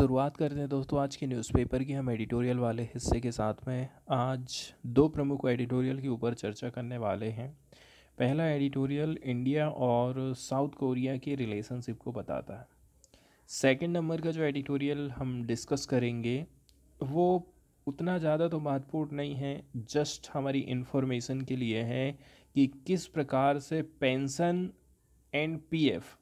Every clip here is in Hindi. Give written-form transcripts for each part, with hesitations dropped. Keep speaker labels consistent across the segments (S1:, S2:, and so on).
S1: शुरुआत करते हैं दोस्तों आज के न्यूज़पेपर की हम एडिटोरियल वाले हिस्से के साथ में। आज दो प्रमुख एडिटोरियल के ऊपर चर्चा करने वाले हैं। पहला एडिटोरियल इंडिया और साउथ कोरिया के रिलेशनशिप को बताता है। सेकंड नंबर का जो एडिटोरियल हम डिस्कस करेंगे वो उतना ज़्यादा तो महत्वपूर्ण नहीं है, जस्ट हमारी इन्फॉर्मेशन के लिए है कि किस प्रकार से पेंशन एंड पीएफ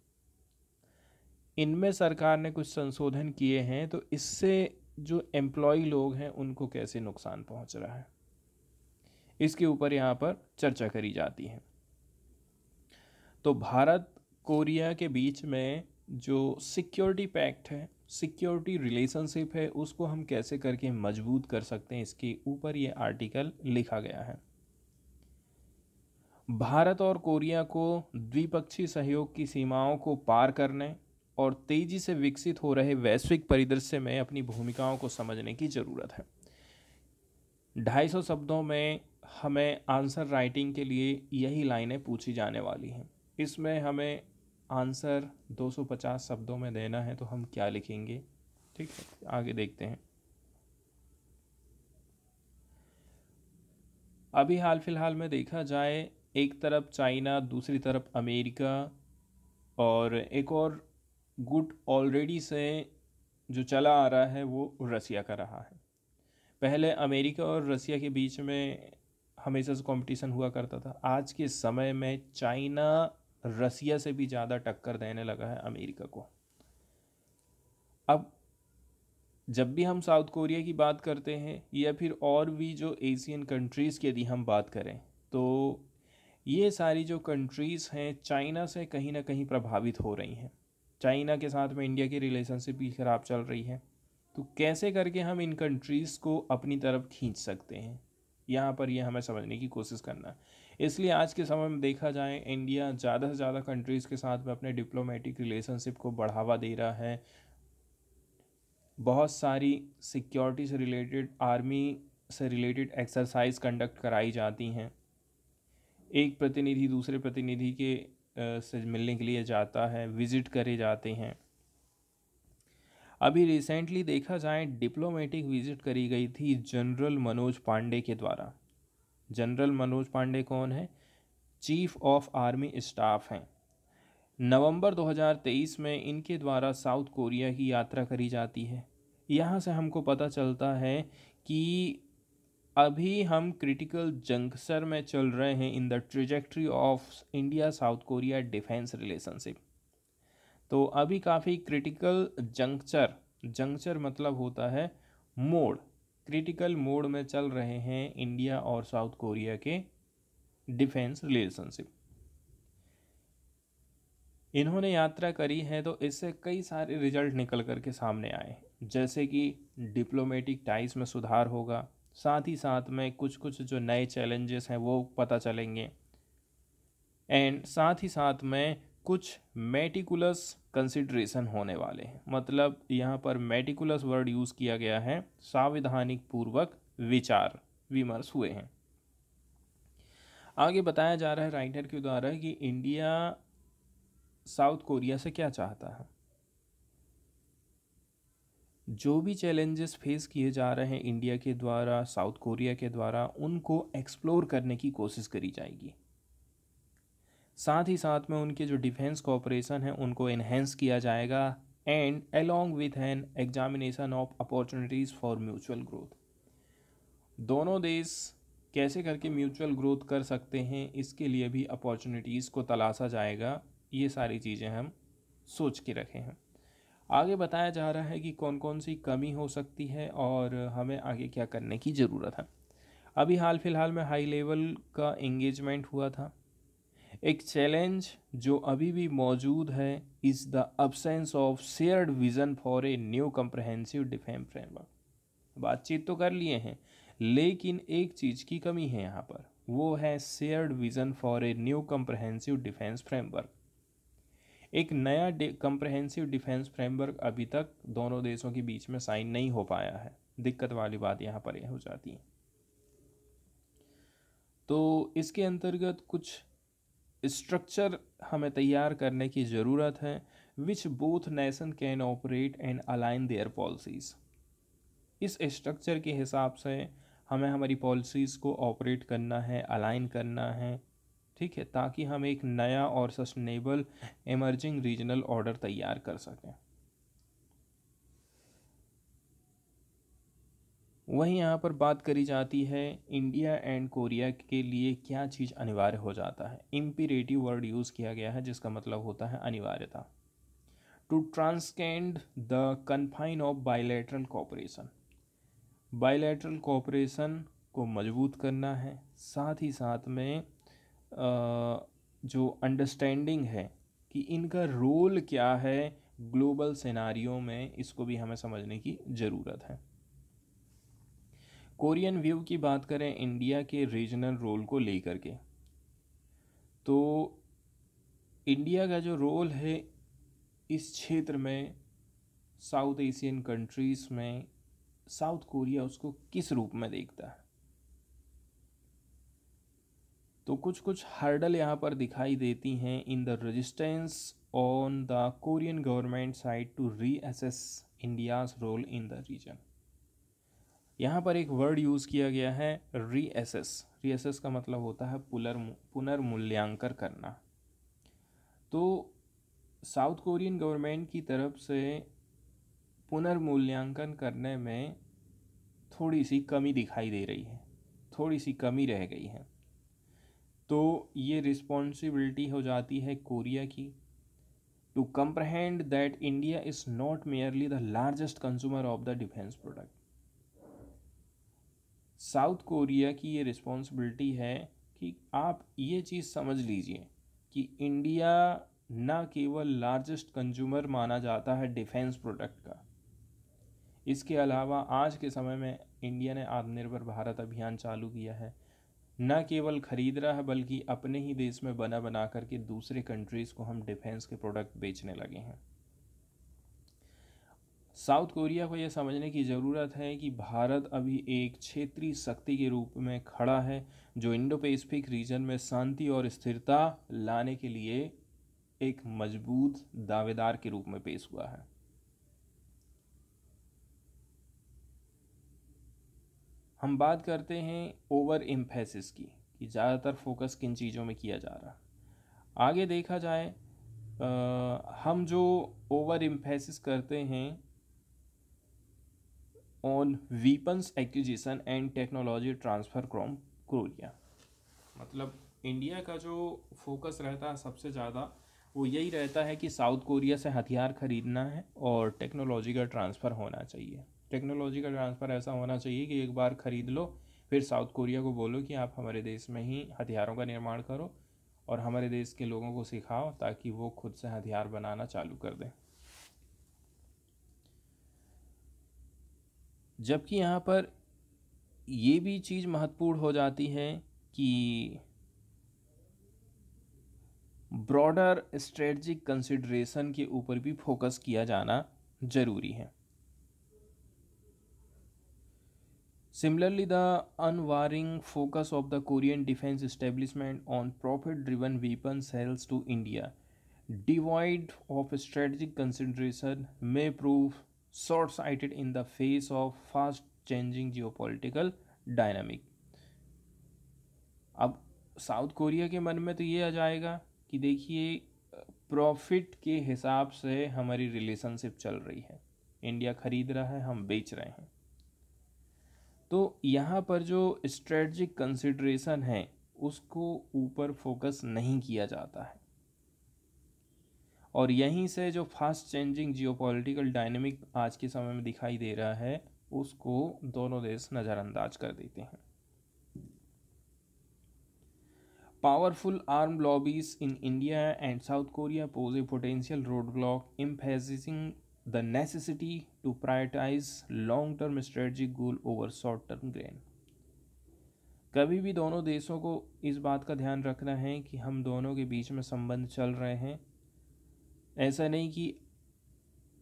S1: इनमें सरकार ने कुछ संशोधन किए हैं, तो इससे जो एम्प्लॉय लोग हैं उनको कैसे नुकसान पहुंच रहा है, इसके ऊपर यहाँ पर चर्चा करी जाती है। तो भारत कोरिया के बीच में जो सिक्योरिटी पैक्ट है, सिक्योरिटी रिलेशनशिप है, उसको हम कैसे करके मजबूत कर सकते हैं, इसके ऊपर ये आर्टिकल लिखा गया है। भारत और कोरिया को द्विपक्षीय सहयोग की सीमाओं को पार करने और तेजी से विकसित हो रहे वैश्विक परिदृश्य में अपनी भूमिकाओं को समझने की ज़रूरत है। 250 शब्दों में हमें आंसर राइटिंग के लिए यही लाइनें पूछी जाने वाली हैं। इसमें हमें आंसर 250 शब्दों में देना है, तो हम क्या लिखेंगे, ठीक है, आगे देखते हैं। अभी हाल फिलहाल में देखा जाए, एक तरफ चाइना, दूसरी तरफ अमेरिका और एक और गुट ऑलरेडी से जो चला आ रहा है वो रसिया का रहा है। पहले अमेरिका और रसिया के बीच में हमेशा से कंपटीशन हुआ करता था। आज के समय में चाइना रसिया से भी ज़्यादा टक्कर देने लगा है अमेरिका को। अब जब भी हम साउथ कोरिया की बात करते हैं या फिर और भी जो एशियन कंट्रीज़ की यदि हम बात करें, तो ये सारी जो कंट्रीज़ हैं चाइना से कहीं ना कहीं प्रभावित हो रही हैं। चाइना के साथ में इंडिया की रिलेशनशिप भी ख़राब चल रही है। तो कैसे करके हम इन कंट्रीज़ को अपनी तरफ खींच सकते हैं, यहाँ पर ये हमें समझने की कोशिश करना है। इसलिए आज के समय में देखा जाए, इंडिया ज़्यादा से ज़्यादा कंट्रीज़ के साथ में अपने डिप्लोमेटिक रिलेशनशिप को बढ़ावा दे रहा है। बहुत सारी सिक्योरिटी से रिलेटेड, आर्मी से रिलेटेड एक्सरसाइज कंडक्ट कराई जाती हैं। एक प्रतिनिधि दूसरे प्रतिनिधि के से मिलने के लिए जाता है, विजिट करे जाते हैं। अभी रिसेंटली देखा जाए, डिप्लोमेटिक विजिट करी गई थी जनरल मनोज पांडे के द्वारा। जनरल मनोज पांडे कौन है? चीफ ऑफ आर्मी स्टाफ हैं। नवंबर 2023 में इनके द्वारा साउथ कोरिया की यात्रा करी जाती है। यहाँ से हमको पता चलता है कि अभी हम क्रिटिकल जंक्शन में चल रहे हैं in the trajectory of India south Korea defence relationship. तो अभी काफ़ी क्रिटिकल जंक्चर मतलब होता है मोड़, क्रिटिकल मोड में चल रहे हैं इंडिया और साउथ कोरिया के डिफेंस रिलेशनशिप। इन्होंने यात्रा करी है तो इससे कई सारे रिजल्ट निकल कर के सामने आए, जैसे कि डिप्लोमेटिक टाइज में सुधार होगा, साथ ही साथ में कुछ कुछ जो नए चैलेंजेस हैं वो पता चलेंगे, एंड साथ ही साथ में कुछ मेटिकुलस कंसिड्रेशन होने वाले हैं। मतलब यहाँ पर मेटिकुलस वर्ड यूज़ किया गया है, सावधानिक पूर्वक विचार विमर्श हुए हैं। आगे बताया जा रहा है राइटर के द्वारा कि इंडिया साउथ कोरिया से क्या चाहता है। जो भी चैलेंजेस फेस किए जा रहे हैं इंडिया के द्वारा, साउथ कोरिया के द्वारा, उनको एक्सप्लोर करने की कोशिश करी जाएगी। साथ ही साथ में उनके जो डिफेंस कोऑपरेशन है उनको एनहेंस किया जाएगा, and along with an examination of opportunities for mutual growth. दोनों देश कैसे करके म्यूचुअल ग्रोथ कर सकते हैं, इसके लिए भी अपॉर्चुनिटीज़ को तलाशा जाएगा। ये सारी चीज़ें हम सोच के रखे हैं। आगे बताया जा रहा है कि कौन कौन सी कमी हो सकती है और हमें आगे क्या करने की ज़रूरत है। अभी हाल फिलहाल में हाई लेवल का एंगेजमेंट हुआ था। एक चैलेंज जो अभी भी मौजूद है is the absence of shared vision for a new comprehensive defence framework. बातचीत तो कर लिए हैं, लेकिन एक चीज़ की कमी है यहाँ पर, वो है shared vision for a new comprehensive defence framework. एक नया कम्प्रहेंसिव डिफेंस फ्रेमवर्क अभी तक दोनों देशों के बीच में साइन नहीं हो पाया है। दिक्कत वाली बात यहाँ पर यह हो जाती है। तो इसके अंतर्गत कुछ स्ट्रक्चर हमें तैयार करने की ज़रूरत है। Which both nation can operate and align their policies. इस स्ट्रक्चर के हिसाब से हमें हमारी पॉलिसीज़ को ऑपरेट करना है, अलाइन करना है, ठीक है, ताकि हम एक नया और सस्टेनेबल इमर्जिंग रीजनल ऑर्डर तैयार कर सकें। वहीं यहाँ पर बात करी जाती है इंडिया एंड कोरिया के लिए क्या चीज़ अनिवार्य हो जाता है। इम्पीरेटिव वर्ड यूज़ किया गया है जिसका मतलब होता है अनिवार्यता। To transcend the confine of bilateral cooperation, bilateral cooperation को मजबूत करना है, साथ ही साथ में जो अंडरस्टैंडिंग है कि इनका रोल क्या है ग्लोबल सिनारियो में, इसको भी हमें समझने की ज़रूरत है। कोरियन व्यू की बात करें इंडिया के रीजनल रोल को लेकर के, तो इंडिया का जो रोल है इस क्षेत्र में, साउथ एशियन कंट्रीज़ में, साउथ कोरिया उसको किस रूप में देखता है। तो कुछ कुछ हर्डल यहाँ पर दिखाई देती हैं in the resistance on the Korean government side to reassess India's role in the region. यहाँ पर एक वर्ड यूज़ किया गया है रीअसेस। रीअसेस का मतलब होता है पुनर्मूल्यांकन करना। तो साउथ कोरियन गवर्नमेंट की तरफ से पुनर्मूल्यांकन करने में थोड़ी सी कमी दिखाई दे रही है, थोड़ी सी कमी रह गई है। तो ये रिस्पॉन्सिबिलिटी हो जाती है कोरिया की to comprehend that India is not merely the largest consumer of the defence product. South Korea की ये रिस्पॉन्सिबिलिटी है कि आप ये चीज़ समझ लीजिए कि इंडिया ना केवल लार्जेस्ट कंज्यूमर माना जाता है डिफेंस प्रोडक्ट का, इसके अलावा आज के समय में इंडिया ने आत्मनिर्भर भारत अभियान चालू किया है। न केवल खरीद रहा है बल्कि अपने ही देश में बना करके दूसरे कंट्रीज़ को हम डिफेंस के प्रोडक्ट बेचने लगे हैं। साउथ कोरिया को यह समझने की ज़रूरत है कि भारत अभी एक क्षेत्रीय शक्ति के रूप में खड़ा है जो इंडो पैसिफिक रीजन में शांति और स्थिरता लाने के लिए एक मजबूत दावेदार के रूप में पेश हुआ है। हम बात करते हैं ओवर एम्फेसिस की, कि ज़्यादातर फोकस किन चीज़ों में किया जा रहा है। आगे देखा जाए हम जो ओवर एम्फेसिस करते हैं on weapons acquisition and technology transfer from Korea, मतलब इंडिया का जो फोकस रहता है सबसे ज़्यादा वो यही रहता है कि साउथ कोरिया से हथियार खरीदना है और टेक्नोलॉजी का ट्रांसफ़र होना चाहिए। टेक्नोलॉजी का ट्रांसफ़र ऐसा होना चाहिए कि एक बार ख़रीद लो फिर साउथ कोरिया को बोलो कि आप हमारे देश में ही हथियारों का निर्माण करो और हमारे देश के लोगों को सिखाओ ताकि वो खुद से हथियार बनाना चालू कर दें। जबकि यहाँ पर ये भी चीज़ महत्वपूर्ण हो जाती है कि ब्रॉडर स्ट्रेटजिक कंसिडरेशन के ऊपर भी फोकस किया जाना ज़रूरी है। Similarly, the unwavering focus of the Korean defense establishment on profit-driven weapon sales to India, devoid of strategic consideration, may prove short-sighted in the face of fast-changing geopolitical dynamic. अब साउथ कोरिया के मन में तो ये आ जाएगा कि देखिए प्रॉफिट के हिसाब से हमारी रिलेशनशिप चल रही है, इंडिया खरीद रहा है, हम बेच रहे हैं। तो यहाँ पर जो स्ट्रेटजिक कंसिडरेशन है उसको ऊपर फोकस नहीं किया जाता है और यहीं से जो फास्ट चेंजिंग जियोपॉलिटिकल डायनेमिक आज के समय में दिखाई दे रहा है उसको दोनों देश नज़रअंदाज कर देते हैं। Powerful arm lobbies in India and South Korea pose a potential road block emphasising the necessity to prioritize long-term strategic goal over short-term gain। कभी भी दोनों देशों को इस बात का ध्यान रखना है कि हम दोनों के बीच में संबंध चल रहे हैं, ऐसा नहीं कि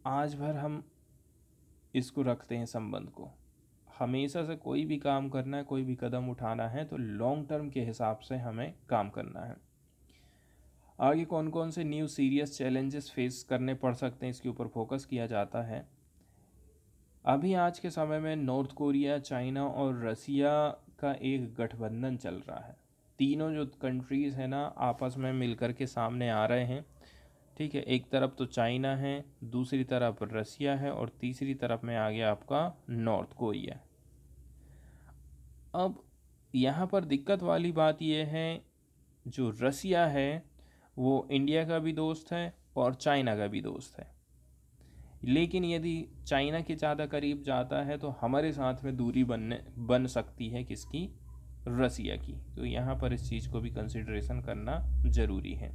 S1: आज भर हम इसको रखते हैं संबंध को। हमेशा से कोई भी काम करना है, कोई भी कदम उठाना है तो लॉन्ग टर्म के हिसाब से हमें काम करना है। आगे कौन कौन से न्यू सीरियस चैलेंजेस फेस करने पड़ सकते हैं, इसके ऊपर फोकस किया जाता है। अभी आज के समय में नॉर्थ कोरिया, चाइना और रसिया का एक गठबंधन चल रहा है। तीनों जो कंट्रीज़ हैं ना आपस में मिलकर के सामने आ रहे हैं। ठीक है, एक तरफ तो चाइना है, दूसरी तरफ रसिया है और तीसरी तरफ में आ गया आपका नॉर्थ कोरिया। अब यहाँ पर दिक्कत वाली बात यह है, जो रसिया है वो इंडिया का भी दोस्त है और चाइना का भी दोस्त है, लेकिन यदि चाइना के ज़्यादा करीब जाता है तो हमारे साथ में दूरी बन सकती है किसकी, रसिया की। तो यहाँ पर इस चीज़ को भी कंसिडरेशन करना ज़रूरी है।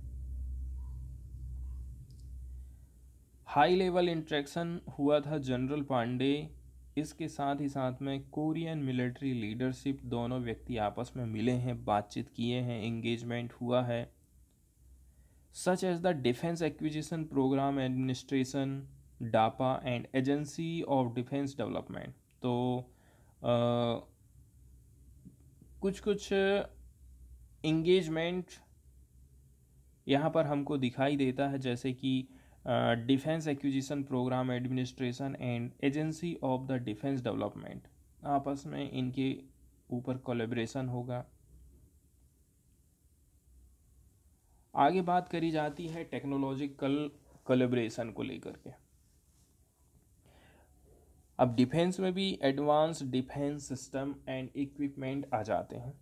S1: हाई लेवल इंटरेक्शन हुआ था जनरल पांडे, इसके साथ ही साथ में कोरियन मिलिट्री लीडरशिप, दोनों व्यक्ति आपस में मिले हैं, बातचीत किए हैं, एंगेजमेंट हुआ है। Such as the defence acquisition programme administration, DAPA and agency of defence development. तो कुछ कुछ इंगेजमेंट यहाँ पर हमको दिखाई देता है, जैसे कि defence acquisition programme administration and agency of the defence development, आपस में इनके ऊपर कोलैबोरेशन होगा। आगे बात करी जाती है टेक्नोलॉजिकल कोलैबोरेशन को लेकर के। अब डिफेंस में भी advance defence system and equipment आ जाते हैं,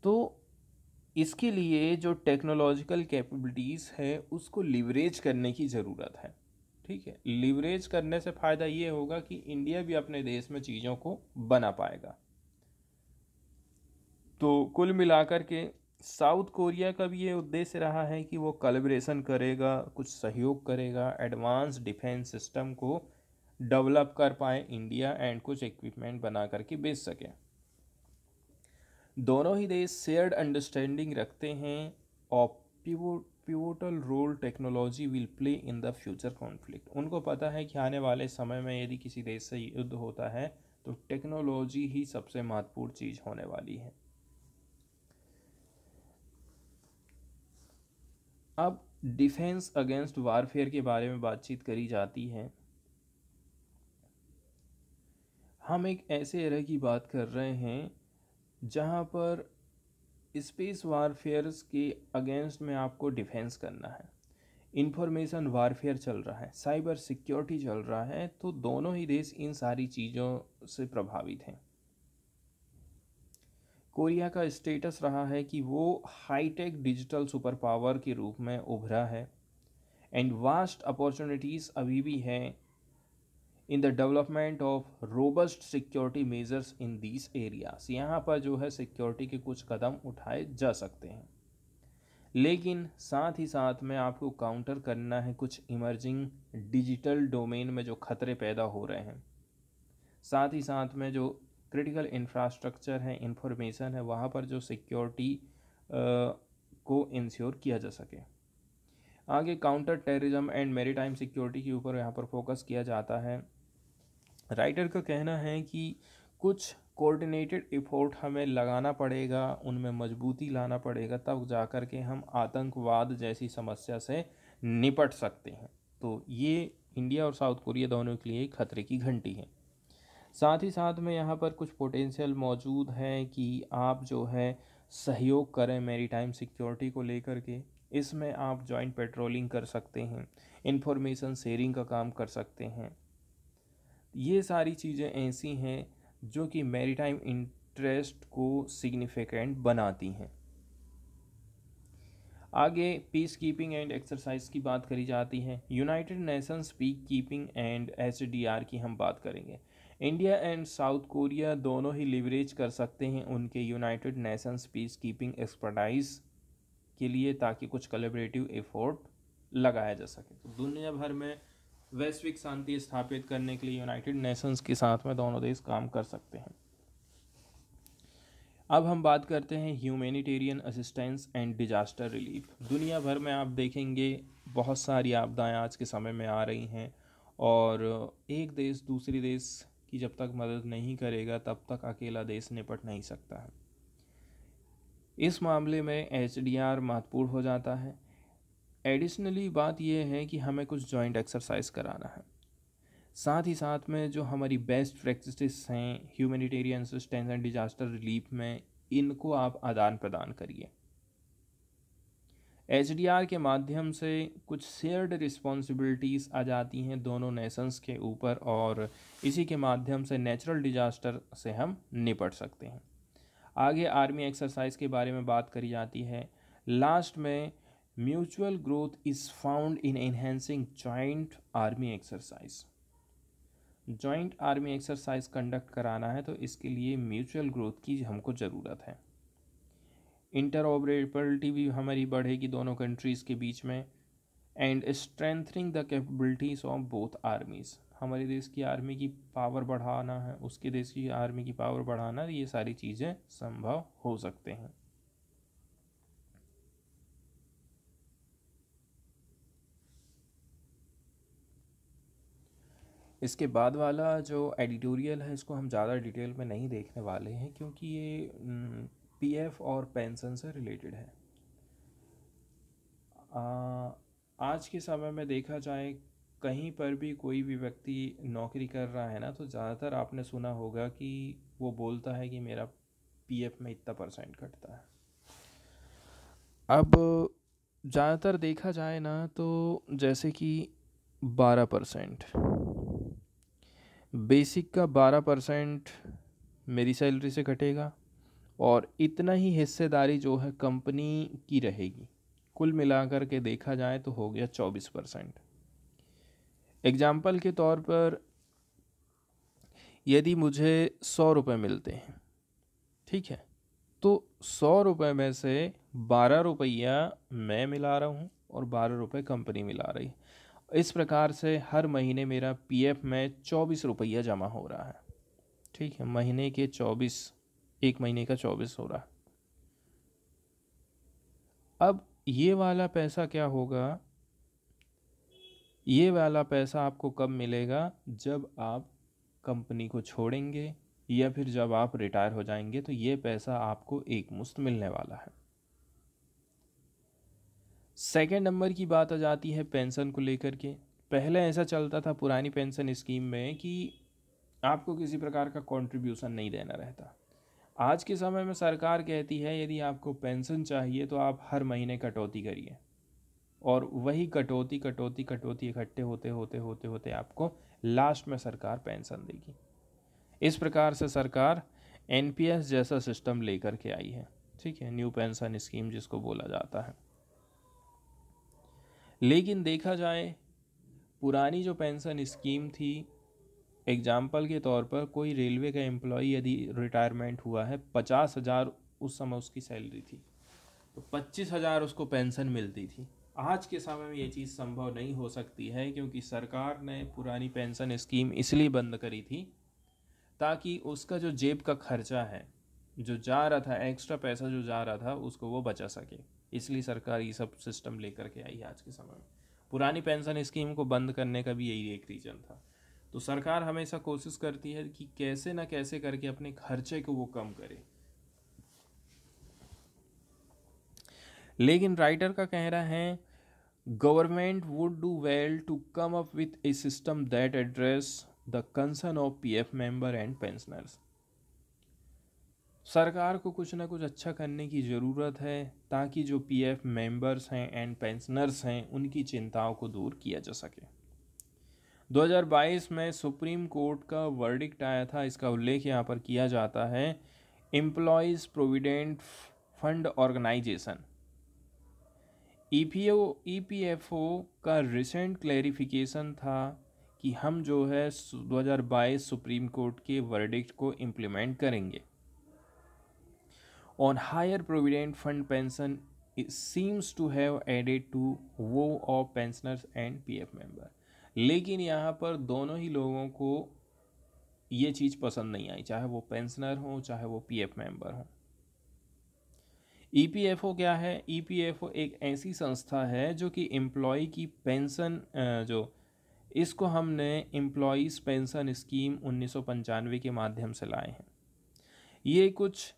S1: तो इसके लिए जो टेक्नोलॉजिकल कैपेबिलिटीज़ है उसको लिवरेज करने की ज़रूरत है। ठीक है, लिवरेज करने से फ़ायदा ये होगा कि इंडिया भी अपने देश में चीज़ों को बना पाएगा। तो कुल मिलाकर के साउथ कोरिया का भी ये उद्देश्य रहा है कि वो कोलैबोरेशन करेगा, कुछ सहयोग करेगा, एडवांस डिफेंस सिस्टम को डेवलप कर पाए इंडिया एंड कुछ इक्विपमेंट बना करके बेच सके। दोनों ही देश शेयर्ड अंडरस्टैंडिंग रखते हैं और pivotal role technology will play in the future conflict. उनको पता है कि आने वाले समय में यदि किसी देश से युद्ध होता है तो टेक्नोलॉजी ही सबसे महत्वपूर्ण चीज़ होने वाली है। अब डिफेंस अगेंस्ट वारफेयर के बारे में बातचीत करी जाती है। हम एक ऐसे एरा की बात कर रहे हैं जहाँ पर स्पेस वारफेयर्स के अगेंस्ट में आपको डिफेंस करना है, इंफॉर्मेशन वारफेयर चल रहा है, साइबर सिक्योरिटी चल रहा है, तो दोनों ही देश इन सारी चीज़ों से प्रभावित हैं। कोरिया का स्टेटस रहा है कि वो हाईटेक डिजिटल सुपर पावर के रूप में उभरा है एंड वास्ट अपॉर्चुनिटीज़ अभी भी हैं in the development of robust security measures in these areas. यहाँ पर जो है सिक्योरिटी के कुछ कदम उठाए जा सकते हैं, लेकिन साथ ही साथ में आपको काउंटर करना है कुछ इमर्जिंग डिजिटल डोमेन में जो खतरे पैदा हो रहे हैं। साथ ही साथ में जो क्रिटिकल इंफ्रास्ट्रक्चर है, इंफॉर्मेशन है, वहाँ पर जो सिक्योरिटी को इंश्योर किया जा सके। आगे counter terrorism and maritime security के ऊपर यहाँ पर फोकस किया जाता है। राइटर का कहना है कि कुछ कोऑर्डिनेटेड एफर्ट हमें लगाना पड़ेगा, उनमें मजबूती लाना पड़ेगा, तब जाकर के हम आतंकवाद जैसी समस्या से निपट सकते हैं। तो ये इंडिया और साउथ कोरिया दोनों के लिए खतरे की घंटी है। साथ ही साथ में यहाँ पर कुछ पोटेंशियल मौजूद है कि आप जो है सहयोग करें मैरीटाइम सिक्योरिटी को लेकर के। इसमें आप जॉइंट पेट्रोलिंग कर सकते हैं, इंफॉर्मेशन शेयरिंग का काम कर सकते हैं। ये सारी चीज़ें ऐसी हैं जो कि मैरीटाइम इंटरेस्ट को सिग्निफिकेंट बनाती हैं। आगे पीस कीपिंग एंड एक्सरसाइज की बात करी जाती है। United Nations peace keeping and HDR की हम बात करेंगे। इंडिया एंड साउथ कोरिया दोनों ही लिवरेज कर सकते हैं उनके United Nations peace keeping expertise के लिए, ताकि कुछ कोलैबोरेटिव एफर्ट लगाया जा सके। तो दुनिया भर में वैश्विक शांति स्थापित करने के लिए यूनाइटेड नेशंस के साथ में दोनों देश काम कर सकते हैं। अब हम बात करते हैं humanitarian assistance and disaster relief. दुनिया भर में आप देखेंगे बहुत सारी आपदाएं आज के समय में आ रही हैं, और एक देश दूसरी देश की जब तक मदद नहीं करेगा तब तक अकेला देश निपट नहीं सकता है। इस मामले में एचडीआर महत्वपूर्ण हो जाता है। एडिशनली बात यह है कि हमें कुछ जॉइंट एक्सरसाइज कराना है, साथ ही साथ में जो हमारी बेस्ट प्रैक्टिसेस हैं humanitarian assistance and disaster relief में, इनको आप आदान प्रदान करिए। एचडीआर के माध्यम से कुछ शेयर्ड रिस्पॉन्सिबिलिटीज़ आ जाती हैं दोनों नेशंस के ऊपर, और इसी के माध्यम से नेचुरल डिजास्टर से हम निपट सकते हैं। आगे आर्मी एक्सरसाइज के बारे में बात करी जाती है। लास्ट में mutual growth is found in enhancing joint army exercise. Joint army exercise conduct कराना है तो इसके लिए म्यूचुअल ग्रोथ की हमको ज़रूरत है। इंटरऑपरेबिलिटी भी हमारी बढ़ेगी दोनों कंट्रीज़ के बीच में, and strengthening the capabilities of both armies. हमारे देश की आर्मी की पावर बढ़ाना है, उसके देश की आर्मी की पावर बढ़ाना, ये सारी चीज़ें संभव हो सकते हैं। इसके बाद वाला जो एडिटोरियल है इसको हम ज़्यादा डिटेल में नहीं देखने वाले हैं, क्योंकि ये पीएफ और पेंशन से रिलेटेड है। आज के समय में देखा जाए कहीं पर भी कोई भी व्यक्ति नौकरी कर रहा है ना, तो ज़्यादातर आपने सुना होगा कि वो बोलता है कि मेरा पीएफ में इतना % कटता है। अब ज़्यादातर देखा जाए ना तो जैसे कि 12%, बेसिक का 12% मेरी सैलरी से कटेगा, और इतना ही हिस्सेदारी जो है कंपनी की रहेगी। कुल मिलाकर के देखा जाए तो हो गया 24%। एग्जाम्पल के तौर पर यदि मुझे 100 रुपये मिलते हैं, ठीक है, तो 100 रुपये में से 12 रुपया मैं मिला रहा हूँ और 12 रुपये कंपनी मिला रही है। इस प्रकार से हर महीने मेरा पीएफ में 24 रुपया जमा हो रहा है, ठीक है, महीने के 24, एक महीने का 24 हो रहा है। अब ये वाला पैसा क्या होगा, ये वाला पैसा आपको कब मिलेगा, जब आप कंपनी को छोड़ेंगे या फिर जब आप रिटायर हो जाएंगे, तो ये पैसा आपको एक मुश्त मिलने वाला है। सेकेंड नंबर की बात आ जाती है पेंशन को लेकर के। पहले ऐसा चलता था पुरानी पेंशन स्कीम में कि आपको किसी प्रकार का कंट्रीब्यूशन नहीं देना रहता। आज के समय में सरकार कहती है यदि आपको पेंशन चाहिए तो आप हर महीने कटौती करिए, और वही कटौती कटौती कटौती इकट्ठे होते होते होते होते आपको लास्ट में सरकार पेंशन देगी। इस प्रकार से सरकार एनपीएस जैसा सिस्टम लेकर के आई है, ठीक है, न्यू पेंशन स्कीम जिसको बोला जाता है। लेकिन देखा जाए पुरानी जो पेंशन स्कीम थी, एग्जाम्पल के तौर पर कोई रेलवे का एम्प्लॉई यदि रिटायरमेंट हुआ है, 50,000 उस समय उसकी सैलरी थी, तो 25,000 उसको पेंशन मिलती थी। आज के समय में ये चीज़ संभव नहीं हो सकती है, क्योंकि सरकार ने पुरानी पेंशन स्कीम इसलिए बंद करी थी ताकि उसका जो जेब का खर्चा है, जो जा रहा था, एक्स्ट्रा पैसा जो जा रहा था, उसको वो बचा सके। इसलिए सरकार ये सब सिस्टम लेकर के आई है आज के समय में। पुरानी पेंशन स्कीम को बंद करने का भी यही एक रीज़न था। तो सरकार हमेशा कोशिश करती है कि कैसे ना कैसे करके अपने खर्चे को वो कम करे। लेकिन राइटर का कहना है government would do well to come up with a system that address the concern of PF member and pensioners. सरकार को कुछ ना कुछ अच्छा करने की ज़रूरत है ताकि जो पीएफ मेंबर्स हैं एंड पेंशनर्स हैं उनकी चिंताओं को दूर किया जा सके। 2022 में सुप्रीम कोर्ट का वर्डिक्ट आया था, इसका उल्लेख यहाँ पर किया जाता है। Employees provident fund organisation EPFO का रिसेंट क्लैरिफिकेशन था कि हम जो है 2022 सुप्रीम कोर्ट के वर्डिक्ट को इम्प्लीमेंट करेंगे। On higher provident fund pension, it seems to have added to woe of pensioners and PF member। लेकिन यहाँ पर दोनों ही लोगों को ये चीज़ पसंद नहीं आई, चाहे वो पेंशनर हो चाहे वो पीएफ मेंबर हो। ईपीएफओ क्या है? ईपीएफओ एक ऐसी संस्था है जो कि एम्प्लॉय की पेंशन जो इसको हमने एम्प्लॉयज़ पेंशन स्कीम 1995 के माध्यम से लाए हैं। ये कुछ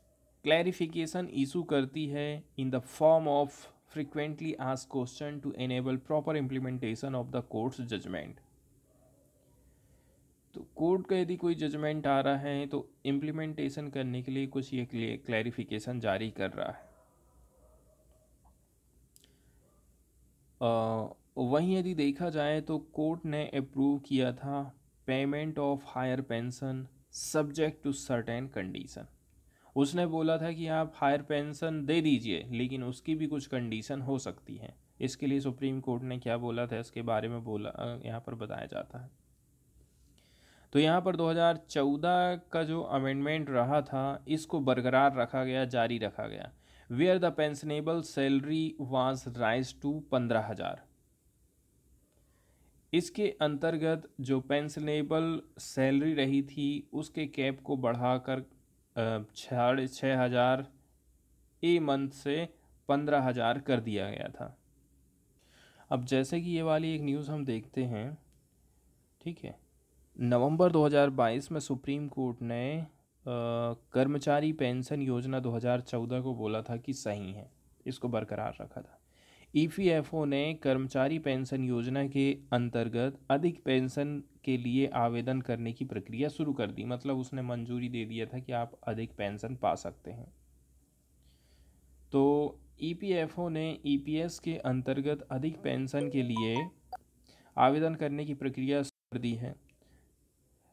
S1: क्लैरिफिकेशन इशू करती है in the form of frequently asked question to enable proper implementation of the court's judgment। तो कोर्ट का यदि कोई जजमेंट आ रहा है तो इम्प्लीमेंटेशन करने के लिए कुछ ये क्लैरिफिकेशन जारी कर रहा है। वहीं यदि देखा जाए तो कोर्ट ने अप्रूव किया था payment of higher pension subject to certain condition. उसने बोला था कि आप हायर पेंशन दे दीजिए लेकिन उसकी भी कुछ कंडीशन हो सकती है। इसके लिए सुप्रीम कोर्ट ने क्या बोला था इसके बारे में यहाँ पर बताया जाता है। तो यहाँ पर 2014 का जो अमेंडमेंट रहा था इसको बरकरार रखा गया, जारी रखा गया। Where the pensionable salary was raise to 15,000। इसके अंतर्गत जो पेंशनेबल सैलरी रही थी उसके कैप को बढ़ाकर 6,500 ए मंथ से 15,000 कर दिया गया था। अब जैसे कि ये वाली एक न्यूज़ हम देखते हैं, ठीक है, नवंबर 2022 में सुप्रीम कोर्ट ने कर्मचारी पेंशन योजना 2014 को बोला था कि सही है, इसको बरकरार रखा था। ईपीएफओ ने कर्मचारी पेंशन योजना के अंतर्गत अधिक पेंशन के लिए आवेदन करने की प्रक्रिया शुरू कर दी। मतलब उसने मंजूरी दे दिया था कि आप अधिक पेंशन पा सकते हैं। तो ईपीएफओ ने ईपीएस के अंतर्गत अधिक पेंशन के लिए आवेदन करने की प्रक्रिया शुरू कर दी है।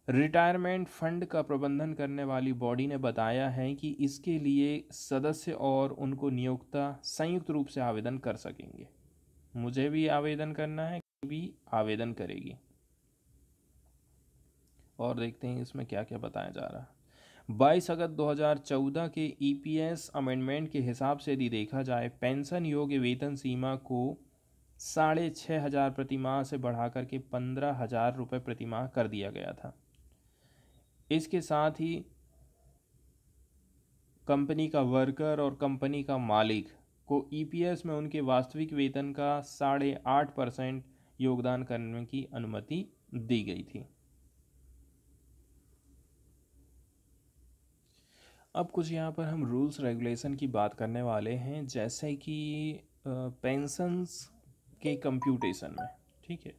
S1: रिटायरमेंट फंड का प्रबंधन करने वाली बॉडी ने बताया है कि इसके लिए सदस्य और उनको नियोक्ता संयुक्त रूप से आवेदन कर सकेंगे। मुझे भी आवेदन करना है, भी आवेदन करेगी। और देखते हैं इसमें क्या क्या बताया जा रहा है। 22 अगस्त 2014 के ईपीएस अमेंडमेंट के हिसाब से यदि देखा जाए, पेंशन योग्य वेतन सीमा को 6,500 प्रति माह से बढ़ाकर के 15,000 रुपये प्रति माह कर दिया गया था। इसके साथ ही कंपनी का वर्कर और कंपनी का मालिक को ईपीएस में उनके वास्तविक वेतन का 8.5% योगदान करने की अनुमति दी गई थी। अब कुछ यहाँ पर हम रूल्स रेगुलेशन की बात करने वाले हैं, जैसे कि पेंशन्स के कंप्यूटेशन में, ठीक है,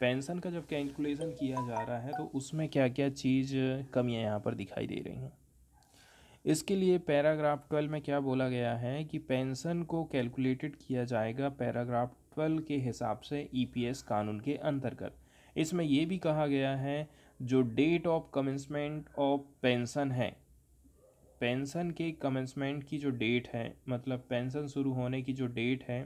S1: पेंशन का जब कैलकुलेशन किया जा रहा है तो उसमें क्या क्या चीज़ कमियाँ यहाँ पर दिखाई दे रही हैं। इसके लिए पैराग्राफ 12 में क्या बोला गया है कि पेंशन को कैलकुलेटेड किया जाएगा पैराग्राफ 12 के हिसाब से ईपीएस कानून के अंतर्गत। इसमें यह भी कहा गया है जो date of commencement of pension है, पेंशन के कमेंसमेंट की जो डेट है, मतलब पेंशन शुरू होने की जो डेट है,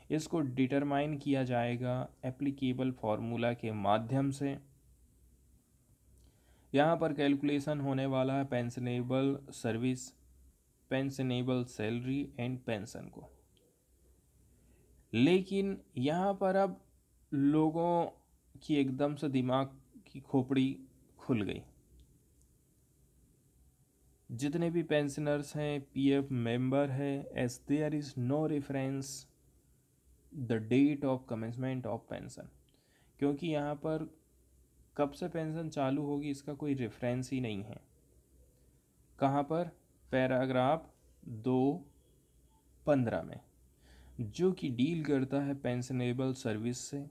S1: इसको डिटरमाइन किया जाएगा एप्लीकेबल फार्मूला के माध्यम से। यहाँ पर कैलकुलेशन होने वाला है pensionable service, pensionable salary and pension को। लेकिन यहाँ पर अब लोगों की एकदम से दिमाग की खोपड़ी खुल गई। जितने भी पेंशनर्स हैं, पीएफ मेंबर है, as there is no reference the date of commencement of pension, क्योंकि यहाँ पर कब से पेंशन चालू होगी इसका कोई रेफरेंस ही नहीं है। कहाँ पर? पैराग्राफ 2.15 में, जो कि डील करता है पेंशनेबल सर्विस से,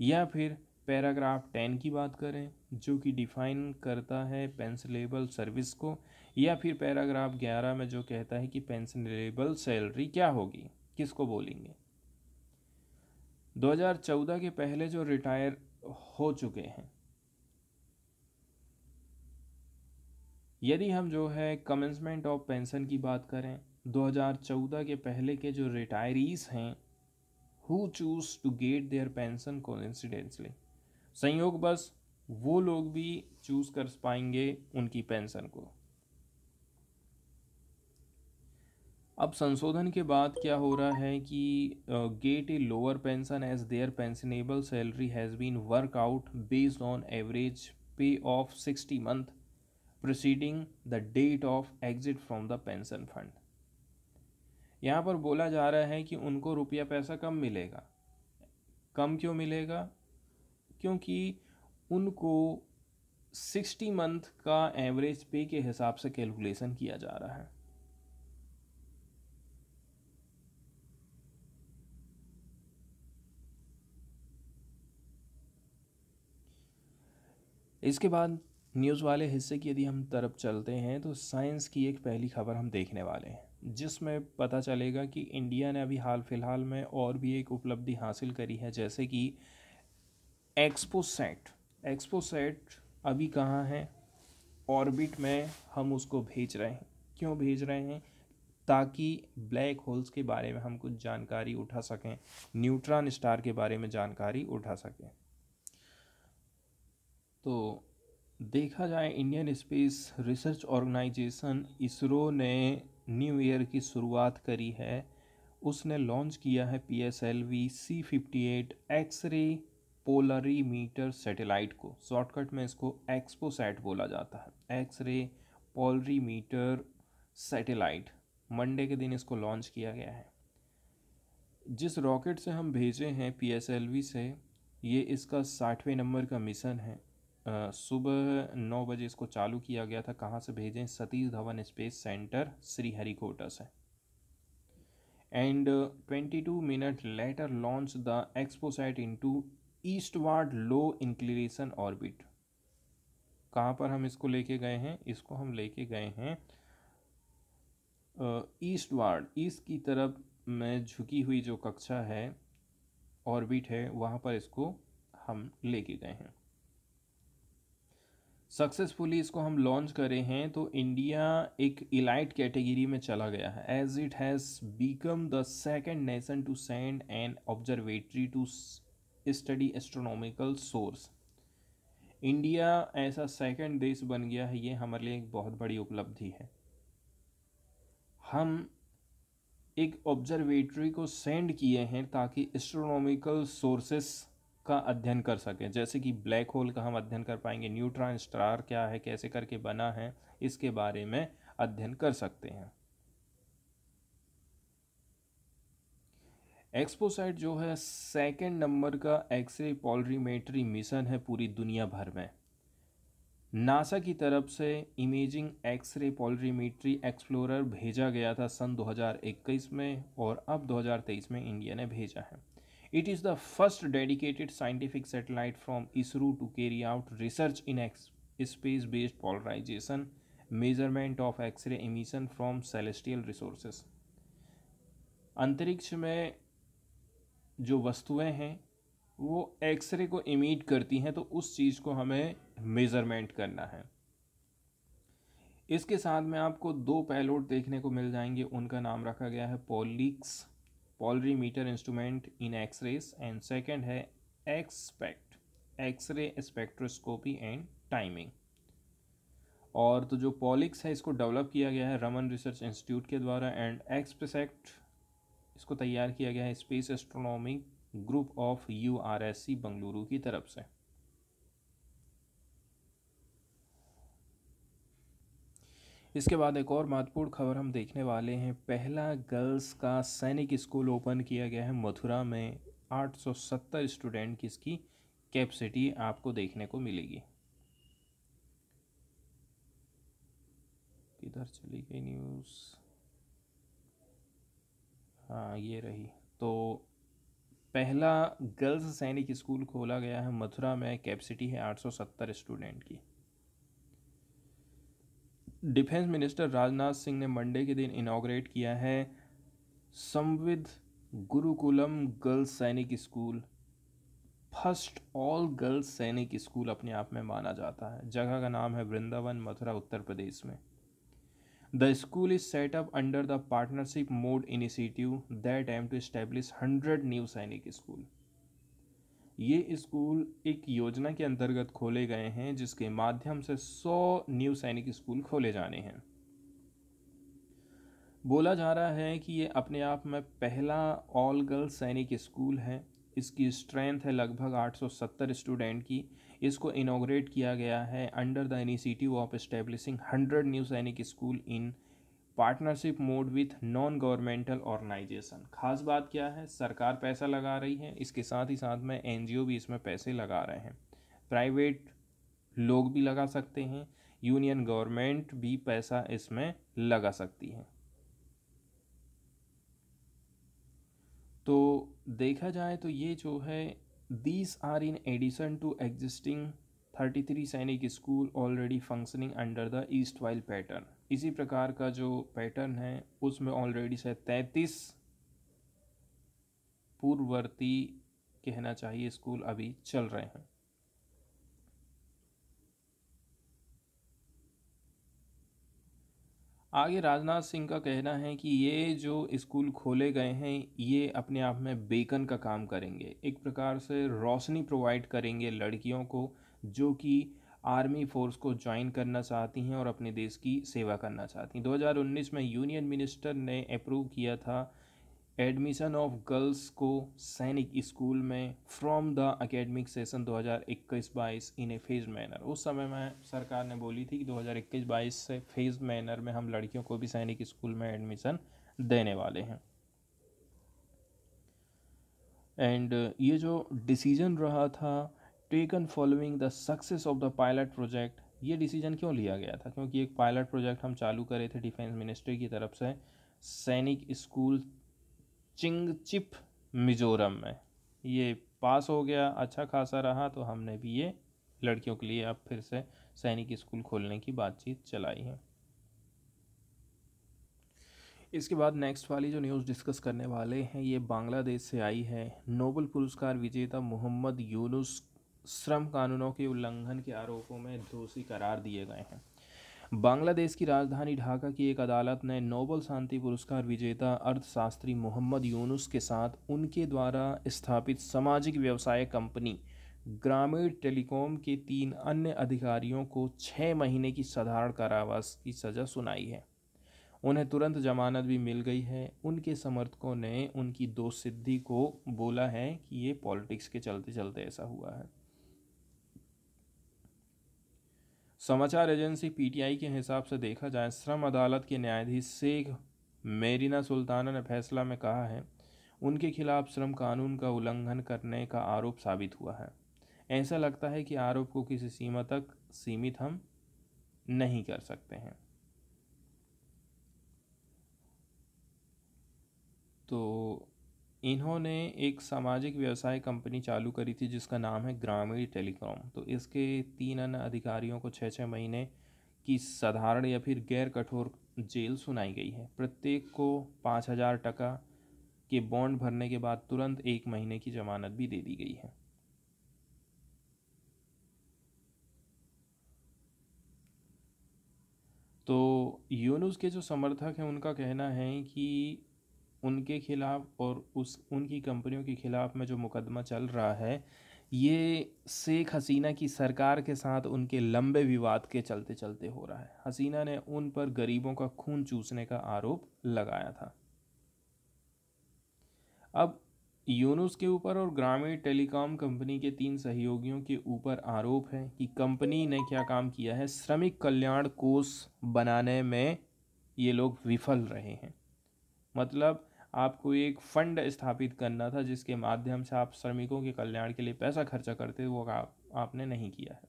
S1: या फिर पैराग्राफ 10 की बात करें जो कि डिफाइन करता है पेंशनेबल सर्विस को, या फिर पैराग्राफ 11 में जो कहता है कि पेंशनेबल सैलरी क्या होगी, किसको बोलेंगे। 2014 के पहले जो रिटायर हो चुके हैं, यदि हम जो है कमेंसमेंट ऑफ पेंशन की बात करें, 2014 के पहले के जो रिटायरीज हैं who choose to get their pension coincidentally, संयोग बस वो लोग भी चूज कर पाएंगे उनकी पेंशन को। अब संशोधन के बाद क्या हो रहा है कि get a lower pension as their pensionable salary has been work out based on average pay of 60 month proceeding the date of exit from the pension fund. यहाँ पर बोला जा रहा है कि उनको रुपया पैसा कम मिलेगा। कम क्यों मिलेगा? क्योंकि उनको 60 मंथ का एवरेज पे के हिसाब से कैलकुलेशन किया जा रहा है। इसके बाद न्यूज़ वाले हिस्से की यदि हम तरफ चलते हैं तो साइंस की एक पहली खबर हम देखने वाले हैं, जिसमें पता चलेगा कि इंडिया ने अभी हाल फिलहाल में और भी एक उपलब्धि हासिल करी है, जैसे कि एक्सपोसैट। एक्सपोसैट अभी कहाँ है? ऑर्बिट में हम उसको भेज रहे हैं। क्यों भेज रहे हैं? ताकि ब्लैक होल्स के बारे में हम कुछ जानकारी उठा सकें, न्यूट्रॉन स्टार के बारे में जानकारी उठा सकें। तो देखा जाए, Indian space research organisation ISRO ने न्यू ईयर की शुरुआत करी है। उसने लॉन्च किया है PSLV C58 x ray polarimeter satellite को। शॉर्टकट में इसको एक्सपोसैट बोला जाता है, एक्सरे पोलरीमीटर सैटेलाइट। मंडे के दिन इसको लॉन्च किया गया है। जिस रॉकेट से हम भेजे हैं PSLV से, ये इसका 60वें नंबर का मिशन है। सुबह 9 बजे इसको चालू किया गया था। कहाँ से भेजें? सतीश धवन स्पेस सेंटर श्रीहरिकोटा से। And 22 minute later launch the XPoSat into eastward low inclination orbit. कहाँ पर हम इसको लेके गए हैं? इसको हम लेके गए हैं ईस्टवार्ड, ईस्ट की तरफ में झुकी हुई जो कक्षा है, ऑर्बिट है, वहाँ पर इसको हम लेके गए हैं। सक्सेसफुली इसको हम लॉन्च करे हैं तो इंडिया एक इलाइट कैटेगरी में चला गया है, as it has become the second nation to send an observatory to study astronomical source. India ऐसा सेकंड देश बन गया है, ये हमारे लिए एक बहुत बड़ी उपलब्धि है। हम एक ऑब्जर्वेटरी को सेंड किए हैं ताकि एस्ट्रोनॉमिकल सोर्सेस का अध्ययन कर सकें, जैसे कि ब्लैक होल का हम अध्ययन कर पाएंगे, न्यूट्रॉन स्टार क्या है, कैसे करके बना है, इसके बारे में अध्ययन कर सकते हैं। एक्सपोसैट जो है सेकंड नंबर का एक्सरे पोलरीमेट्री मिशन है पूरी दुनिया भर में। नासा की तरफ से इमेजिंग एक्सरे पोलरीमेट्री एक्सप्लोरर भेजा गया था सन 2021 में, और अब 2023 में इंडिया ने भेजा है। It is the first dedicated scientific satellite from ISRO to carry out research in space based polarisation measurement of x ray emission from celestial resources. अंतरिक्ष में जो वस्तुएं हैं वो एक्सरे को इमिट करती हैं, तो उस चीज़ को हमें मेज़रमेंट करना है। इसके साथ में आपको दो पेलोड देखने को मिल जाएंगे, उनका नाम रखा गया है POLIX, polarimeter instrument in X-rays, and second है XSPECT, X-ray spectroscopy and timing. और तो जो पॉलिक्स है इसको डेवलप किया गया है रमन रिसर्च इंस्टीट्यूट के द्वारा, एंड एक्सपेक्ट इसको तैयार किया गया है space astronomy group of URSC Bengaluru की तरफ से। इसके बाद एक और महत्वपूर्ण खबर हम देखने वाले हैं। पहला गर्ल्स का सैनिक स्कूल ओपन किया गया है मथुरा में। 870 स्टूडेंट की इसकी कैपेसिटी आपको देखने को मिलेगी। किधर चली गई न्यूज़? हाँ, ये रही। तो पहला गर्ल्स सैनिक स्कूल खोला गया है मथुरा में, कैपेसिटी है 870 स्टूडेंट की। डिफेंस मिनिस्टर राजनाथ सिंह ने मंडे के दिन इनॉग्रेट किया है संविद गुरुकुलम गर्ल्स सैनिक स्कूल। फर्स्ट ऑल गर्ल्स सैनिक स्कूल अपने आप में माना जाता है। जगह का नाम है वृंदावन, मथुरा, उत्तर प्रदेश में। The school is set up under the partnership mode initiative that aim to establish 100 new Sainik school. ये स्कूल एक योजना के अंतर्गत खोले गए हैं जिसके माध्यम से 100 न्यू सैनिक स्कूल खोले जाने हैं। बोला जा रहा है कि ये अपने आप में पहला ऑल गर्ल्स सैनिक स्कूल है। इसकी स्ट्रेंथ है लगभग 870 स्टूडेंट की। इसको इनॉग्रेट किया गया है under the initiative of establishing 100 new Sainik school in partnership mode with non governmental organisation. खास बात क्या है? सरकार पैसा लगा रही है, इसके साथ ही साथ में NGO भी इसमें पैसे लगा रहे हैं, प्राइवेट लोग भी लगा सकते हैं, यूनियन गवर्नमेंट भी पैसा इसमें लगा सकती है। तो देखा जाए तो ये जो है, these are in addition to existing 33 Sainik school already functioning under the erstwhile pattern. इसी प्रकार का जो पैटर्न है उसमें ऑलरेडी से 33 पूर्ववर्ती कहना चाहिए स्कूल अभी चल रहे हैं। आगे राजनाथ सिंह का कहना है कि ये जो स्कूल खोले गए हैं ये अपने आप में बेकन का काम करेंगे, एक प्रकार से रोशनी प्रोवाइड करेंगे लड़कियों को जो कि आर्मी फोर्स को ज्वाइन करना चाहती हैं और अपने देश की सेवा करना चाहती हैं। 2019 में यूनियन मिनिस्टर ने अप्रूव किया था एडमिशन ऑफ गर्ल्स को सैनिक स्कूल में from the academic session 2021-22 in A phase manner. उस समय में सरकार ने बोली थी कि 2021-22 से फेज मैनर में हम लड़कियों को भी सैनिक स्कूल में एडमिशन देने वाले हैं। एंड ये जो डिसीजन रहा था taken following the success of the pilot project, ये डिसीजन क्यों लिया गया था? क्योंकि एक पायलट प्रोजेक्ट हम चालू करे थे डिफेंस मिनिस्ट्री की तरफ से, सैनिक स्कूल चिंगचिप मिजोरम में। ये पास हो गया, अच्छा खासा रहा, तो हमने भी ये लड़कियों के लिए अब फिर से सैनिक स्कूल खोलने की बातचीत चलाई है। इसके बाद नेक्स्ट वाली जो न्यूज़ डिस्कस करने वाले हैं ये बांग्लादेश से आई है। नोबेल पुरस्कार विजेता मोहम्मद यूनुस श्रम कानूनों के उल्लंघन के आरोपों में दोषी करार दिए गए हैं। बांग्लादेश की राजधानी ढाका की एक अदालत ने नोबेल शांति पुरस्कार विजेता अर्थशास्त्री मोहम्मद यूनुस के साथ उनके द्वारा स्थापित सामाजिक व्यवसाय कंपनी ग्रामीण टेलीकॉम के 3 अन्य अधिकारियों को 6 महीने की साधारण कारावास की सज़ा सुनाई है। उन्हें तुरंत जमानत भी मिल गई है। उनके समर्थकों ने उनकी दोषसिद्धि को बोला है कि ये पॉलिटिक्स के चलते चलते ऐसा हुआ है। समाचार एजेंसी पीटीआई के हिसाब से देखा जाए, श्रम अदालत के न्यायाधीश शेख मेरिना सुल्ताना ने फैसला में कहा है उनके खिलाफ श्रम कानून का उल्लंघन करने का आरोप साबित हुआ है। ऐसा लगता है कि आरोप को किसी सीमा तक सीमित हम नहीं कर सकते हैं। तो इन्होंने एक सामाजिक व्यवसाय कंपनी चालू करी थी जिसका नाम है ग्रामीण टेलीकॉम। तो इसके 3 अन्य अधिकारियों को 6-6 महीने की साधारण या फिर गैर कठोर जेल सुनाई गई है। प्रत्येक को 5,000 टका के बॉन्ड भरने के बाद तुरंत 1 महीने की जमानत भी दे दी गई है। तो यूनुस के जो समर्थक हैं उनका कहना है कि उनके खिलाफ और उनकी कंपनियों के खिलाफ में जो मुकदमा चल रहा है ये शेख हसीना की सरकार के साथ उनके लंबे विवाद के चलते चलते हो रहा है। हसीना ने उन पर गरीबों का खून चूसने का आरोप लगाया था। अब यूनुस के ऊपर और ग्रामीण टेलीकॉम कंपनी के 3 सहयोगियों के ऊपर आरोप है कि कंपनी ने क्या काम किया है, श्रमिक कल्याण कोष बनाने में ये लोग विफल रहे हैं। मतलब आपको एक फंड स्थापित करना था जिसके माध्यम से आप श्रमिकों के कल्याण के लिए पैसा खर्चा करते, वो आपने नहीं किया है।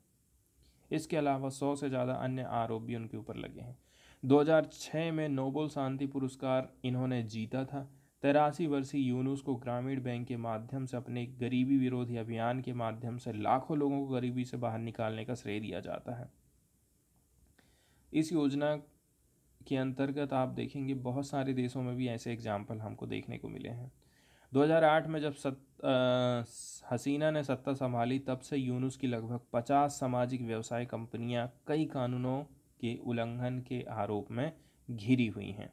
S1: इसके अलावा 100 से ज़्यादा अन्य आरोप भी उनके ऊपर लगे हैं। 2006 में नोबेल शांति पुरस्कार इन्होंने जीता था। 83 वर्षीय यूनुस को ग्रामीण बैंक के माध्यम से अपने गरीबी विरोधी अभियान के माध्यम से लाखों लोगों को गरीबी से बाहर निकालने का श्रेय दिया जाता है। इस योजना के अंतर्गत आप देखेंगे बहुत सारे देशों में भी ऐसे एग्जाम्पल हमको देखने को मिले हैं। 2008 में जब हसीना ने सत्ता संभाली तब से यूनुस की लगभग 50 सामाजिक व्यवसाय कंपनियां कई कानूनों के उल्लंघन के आरोप में घिरी हुई हैं।